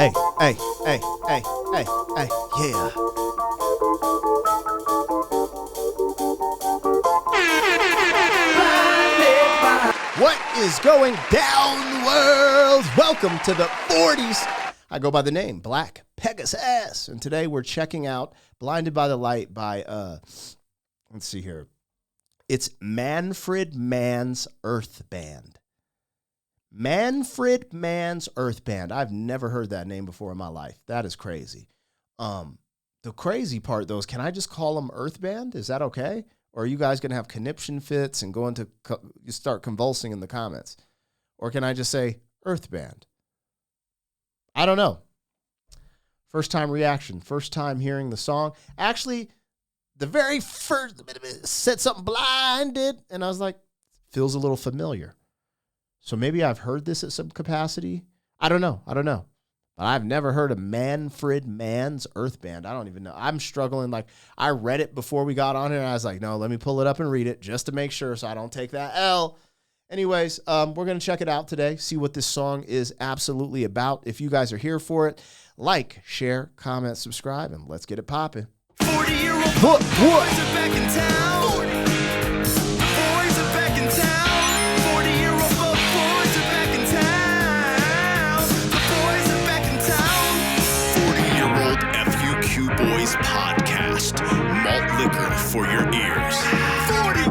Hey, hey, hey, hey, hey, hey, yeah. What is going down, world? Welcome to the 40s. I go by the name Black Pegasus, and today we're checking out Blinded by the Light by, let's see here. It's Manfred Mann's Earth Band. Manfred Mann's Earth Band. I've never heard that name before in my life. That is crazy. The crazy part, though, is can I just call them Earth Band? Is that okay? Or are you guys going to have conniption fits and you start convulsing in the comments? Or can I just say Earth Band? I don't know. First time reaction. First time hearing the song. Actually, the very first said something blinded, and I was like, feels a little familiar. So maybe I've heard this at some capacity. I don't know. But I've never heard of Manfred Mann's Earth Band. I don't even know. I'm struggling. Like, I read it before we got on here, and I was like, no, let me pull it up and read it just to make sure so I don't take that L. Anyways, we're going to check it out today, see what this song is absolutely about. If you guys are here for it, like, share, comment, subscribe, and let's get it popping. 40-year-old boys are back in town. Boys are back in town. 40-year-old boys are back in town. The boys are back in town. 40-year-old FUQ Boys Podcast. Malt liquor for your ears. 40.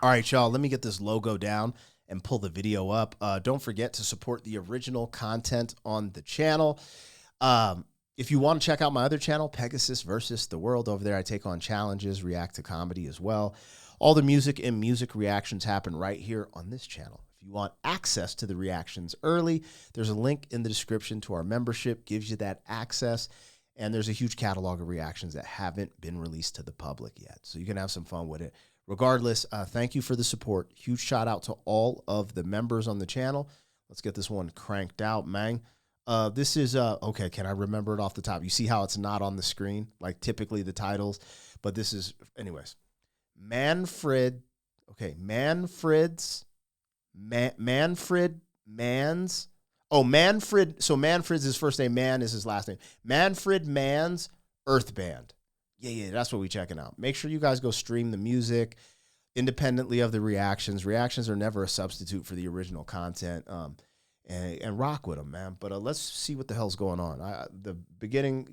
All right, y'all, let me get this logo down and pull the video up. Don't forget to support the original content on the channel. If you want to check out my other channel, Pegasus versus the World, over there I take on challenges, react to comedy as well. All the music and music reactions happen right here on this channel. If you want access to the reactions early, there's a link in the description to our membership, gives you that access, and there's a huge catalog of reactions that haven't been released to the public yet, so you can have some fun with it. Regardless, thank you for the support. Huge shout out to all of the members on the channel. Let's get this one cranked out, man. This is, okay, can I remember it off the top? You see how it's not on the screen, like typically the titles, but this is, anyways, Manfred Mann's, so Manfred's his first name, Mann is his last name. Manfred Mann's Earth Band. Yeah, that's what we're checking out. Make sure you guys go stream the music independently of the reactions. Reactions are never a substitute for the original content. And rock with them, man. But let's see what the hell's going on. The beginning,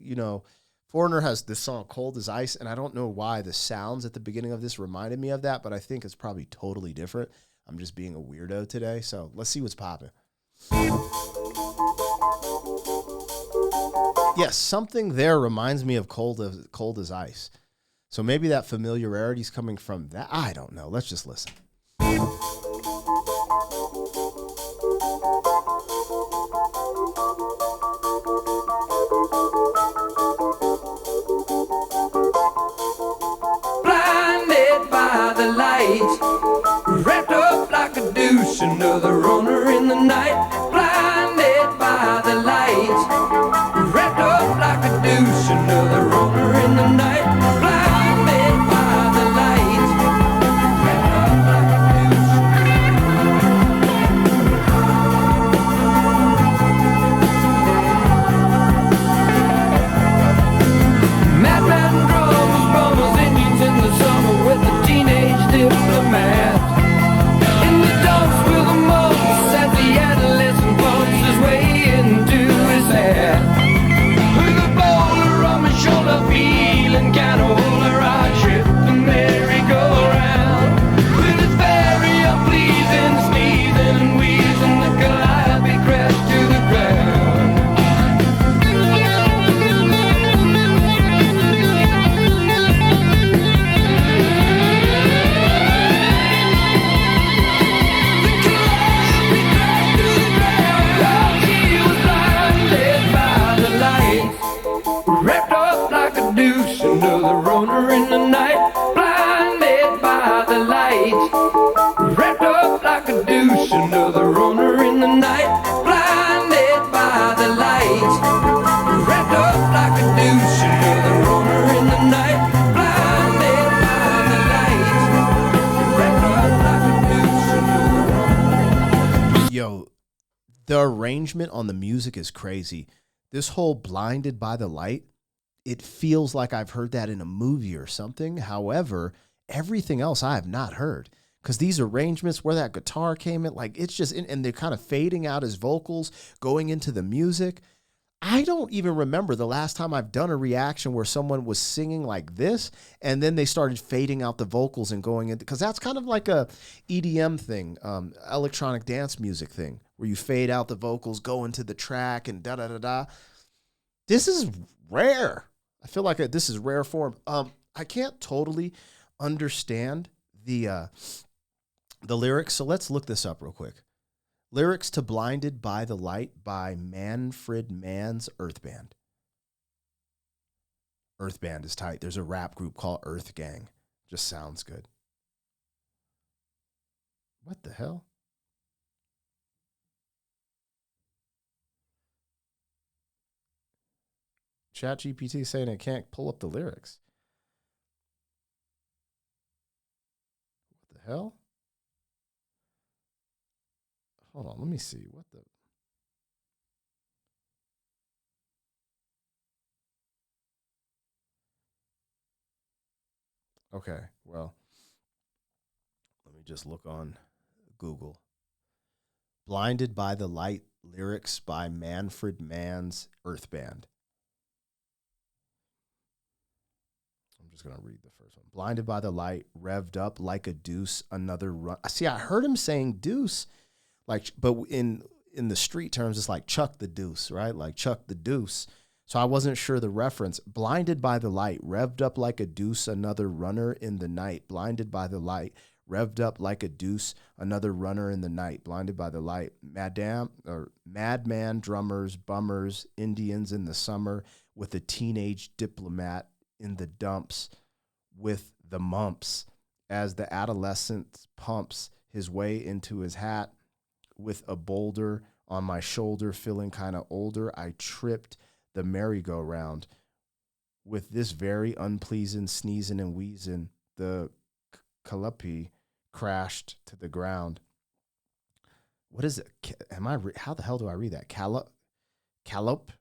Foreigner has this song, Cold as Ice, and I don't know why the sounds at the beginning of this reminded me of that, but I think it's probably totally different. I'm just being a weirdo today, so let's see what's popping. Yes, something there reminds me of Cold as Ice. So maybe that familiarity is coming from that. I don't know. Let's just listen. Wrapped up like a douche, another runner in the night. Blinded by the light. Wrapped up like a douche, another runner in the night. Blinded by the light. Wrapped up like a douche. Mad drums, runners, Indians in the summer with the teenage diplomat. In the dumps with the most as the adolescent bumps his way into his hat. With a boulder on my shoulder, feeling kinda older, I trip the merry-go-round. With his very unpleasing sneezing and wheezing, the calliope crashed to the ground. Another runner in the night, blinded by the light. Wrapped up like a douche, another runner in the night, blinded by the light. Wrapped up like a douche, another runner in the night, blinded by the light. Wrapped up like a douche, another runner. Yo, the arrangement on the music is crazy. This whole blinded by the light, it feels like I've heard that in a movie or something. However, everything else I have not heard, because these arrangements where that guitar came in, like it's just, and they're kind of fading out his vocals, going into the music. I don't even remember the last time I've done a reaction where someone was singing like this and then they started fading out the vocals and going into, because that's kind of like a EDM thing, electronic dance music thing, where you fade out the vocals, go into the track and da-da-da-da. This is rare. I feel like this is rare form. I can't totally understand the lyrics, so let's look this up real quick. Lyrics to Blinded by the Light by Manfred Mann's Earth Band. Earth Band is tight. There's a rap group called Earth Gang. Just sounds good. What the hell? ChatGPT saying it can't pull up the lyrics. What the hell? Hold on, let me see. What the? Okay, well, let me just look on Google. Blinded by the Light lyrics by Manfred Mann's Earth Band. I'm just going to read the first one. Blinded by the light, revved up like a deuce, another run. See, I heard him saying deuce, like, but in the street terms, it's like Chuck the Deuce, right? Like Chuck the Deuce. So I wasn't sure the reference. Blinded by the light, revved up like a deuce, another runner in the night. Blinded by the light, revved up like a deuce, another runner in the night. Blinded by the light, madman drummers, bummers, Indians in the summer, with a teenage diplomat in the dumps with the mumps, as the adolescent pumps his way into his hat with a boulder on my shoulder, feeling kind of older. I tripped the merry-go-round with this very unpleasing sneezing and wheezing. The calliope crashed to the ground. What is it? How the hell do I read that? Calliope? Calliope.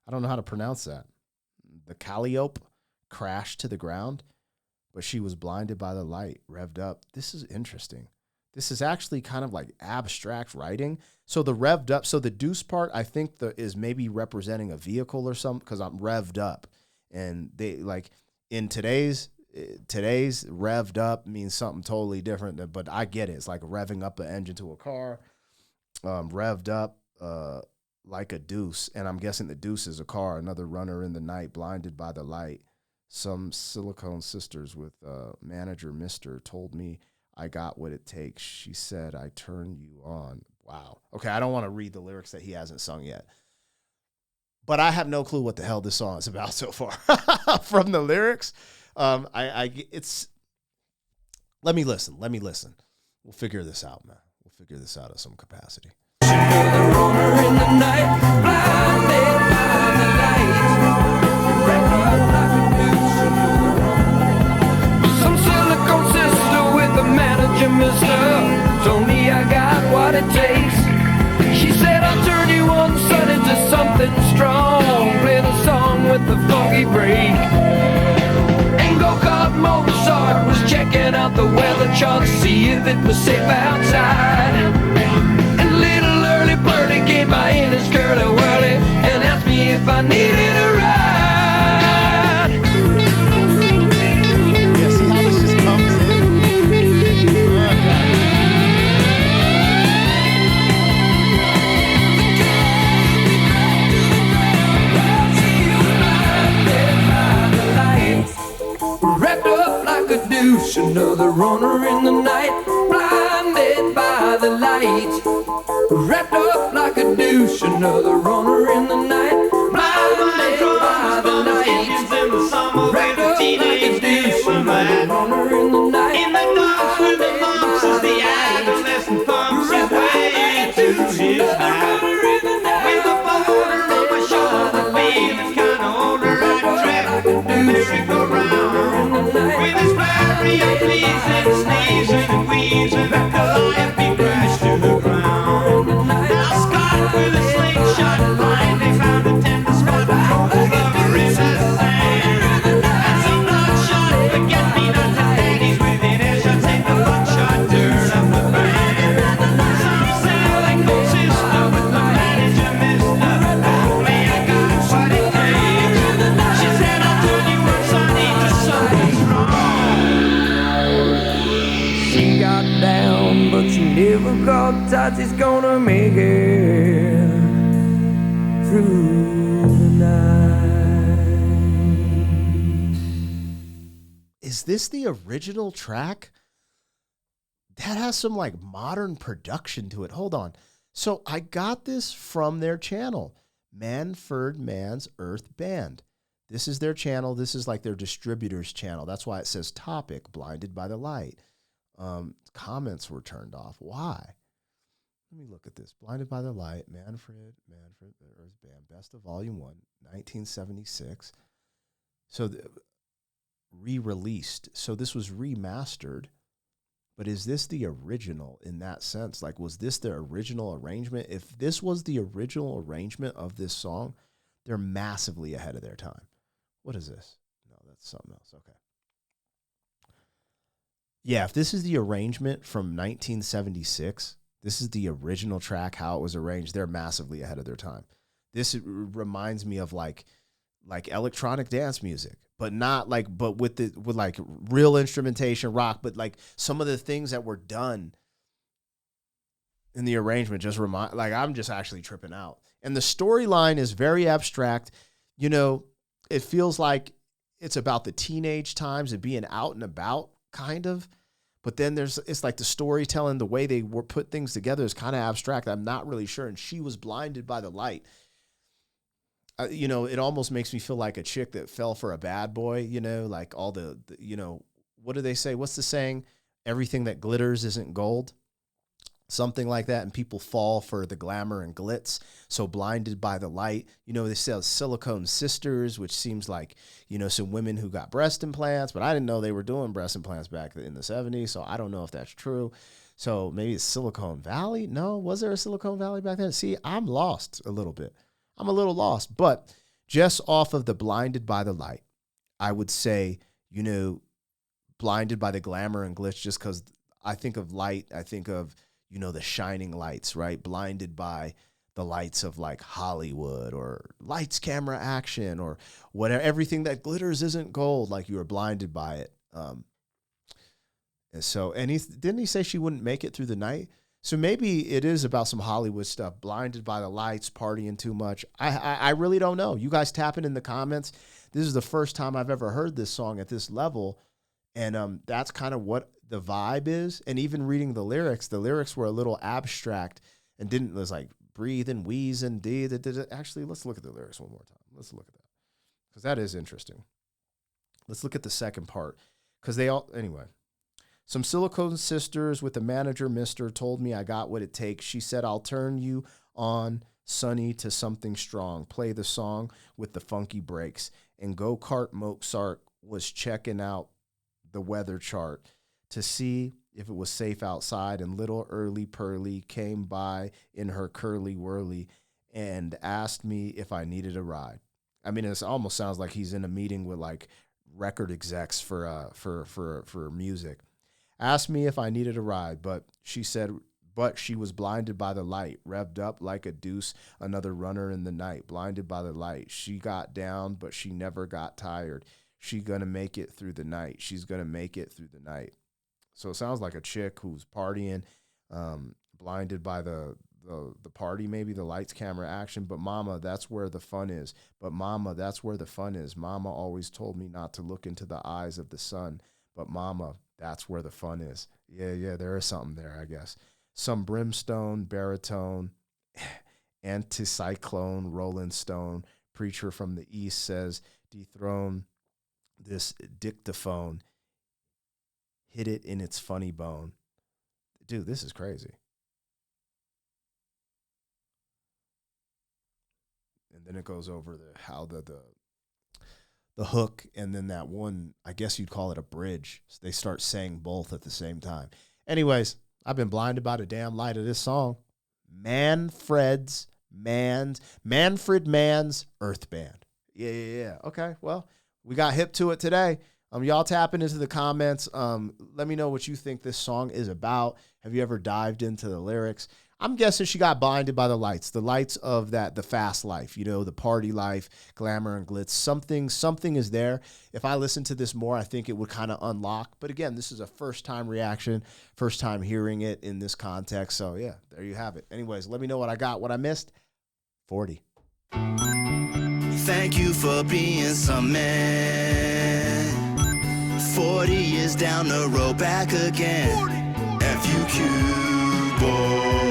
I don't know how to pronounce that. The calliope crashed to the ground, but she was blinded by the light, revved up. This is interesting. This is actually kind of like abstract writing. So the revved up, so the deuce part, I think is maybe representing a vehicle or something, because I'm revved up. And they like in today's revved up means something totally different, but I get it. It's like revving up an engine to a car. Revved up like a deuce, and I'm guessing the deuce is a car, another runner in the night, blinded by the light. Some silicone sisters with manager Mister told me I got what it takes. She said, I turn you on. Wow. Okay, I don't want to read the lyrics that he hasn't sung yet, but I have no clue what the hell this song is about so far from the lyrics. Let me listen. We'll figure this out, man. We'll figure this out at some capacity. Some silicone sister with a manager mister told me I got what it takes. She said I'll turn you on, son, into something strong. Play the song with the funky break. And go-kart Mozart was checking out the weather chart, see if it was safe outside. And little early birdie came by in his curly whirly and asked me if I needed a ride. Yeah, see how this just comes in? Wrapped up like a douche, another runner in the night, blinded by the light. Wrapped up like a douche, another runner in the night, blinded by the light. Wrapped up like a douche, another runner in the night, in the dark with the lumps as the adolescent pumps his way to his hat. With a boulder on my shoulder, feeling kinda older, I trapped the merry-go-round. With his very unpleasing sneezing and wheezing, the calliope crashed to the ground. on, but she never got tight. She's gonna make it through the night. Is this the original track? That has some like modern production to it. Hold on. So I got this from their channel, Manfred Mann's Earth Band. This is their channel. This is like their distributor's channel. That's why it says topic, blinded by the light. Comments were turned off. Why? Let me look at this. Blinded by the Light, Manfred, the Earth Band, Best of Volume 1, 1976. So re-released. So this was remastered. But is this the original in that sense? Like, was this the original arrangement? If this was the original arrangement of this song, they're massively ahead of their time. What is this? No, that's something else. Okay. Yeah, if this is the arrangement from 1976, this is the original track, how it was arranged, they're massively ahead of their time. This reminds me of like electronic dance music, but not like, but with like real instrumentation, rock, but like some of the things that were done in the arrangement just remind, like, I'm just actually tripping out. And the storyline is very abstract. You know, it feels like it's about the teenage times and being out and about, kind of. But then it's like the storytelling, the way they were put things together is kind of abstract. I'm not really sure. And she was blinded by the light. You know, it almost makes me feel like a chick that fell for a bad boy, you know, like all the, you know, what do they say? What's the saying? Everything that glitters isn't gold. Something like that. And people fall for the glamour and glitz. So blinded by the light, you know, they sell silicone sisters, which seems like, you know, some women who got breast implants, but I didn't know they were doing breast implants back in the 70s. So I don't know if that's true. So maybe it's Silicon Valley. No, was there a Silicon Valley back then? See, I'm lost a little bit. I'm a little lost, but just off of the blinded by the light, I would say, you know, blinded by the glamour and glitch, just because I think of light, I think of, you know, the shining lights, right? Blinded by the lights of like Hollywood or lights, camera, action, or whatever. Everything that glitters isn't gold. Like you were blinded by it. And so, and didn't he say she wouldn't make it through the night? So maybe it is about some Hollywood stuff. Blinded by the lights, partying too much. I really don't know. You guys tapping in the comments. This is the first time I've ever heard this song at this level. And that's kind of what the vibe is. And even reading the lyrics were a little abstract and was like breathe and wheeze and actually, let's look at the lyrics one more time. Let's look at that, because that is interesting. Let's look at the second part, because anyway. Some silicone sisters with the manager, mister, told me I got what it takes. She said, I'll turn you on, Sonny, to something strong. Play the song with the funky breaks. And go-kart Mozart was checking out the weather chart to see if it was safe outside, and little Early Pearly came by in her curly whirly and asked me if I needed a ride. I mean, it almost sounds like he's in a meeting with like record execs for music. Asked me if I needed a ride, but she was blinded by the light, revved up like a deuce, another runner in the night, blinded by the light. She got down, but she never got tired. She gonna make it through the night. She's gonna make it through the night. So it sounds like a chick who's partying, blinded by the party, maybe the lights, camera, action. But mama, that's where the fun is. Mama always told me not to look into the eyes of the sun. But mama, that's where the fun is. Yeah, there is something there, I guess. Some brimstone, baritone, anticyclone, rolling stone. Preacher from the east says, dethrone this dictaphone. Hit it in its funny bone. Dude, this is crazy. And then it goes over how the hook, and then that one, I guess you'd call it a bridge. So they start saying both at the same time. Anyways, I've been blinded by the damn light of this song. Manfred Mann's Earth Band. Yeah. Okay, well, we got hip to it today. Y'all tapping into the comments. Let me know what you think this song is about. Have you ever dived into the lyrics? I'm guessing she got blinded by the lights of the fast life, the party life, glamour and glitz. Something is there. If I listen to this more, I think it would kind of unlock. But again, this is a first time reaction, first time hearing it in this context. So yeah, there you have it. Anyways, let me know what I got, what I missed. 40. Thank you for being some man. 40 years down the road, back again. FUQ boy.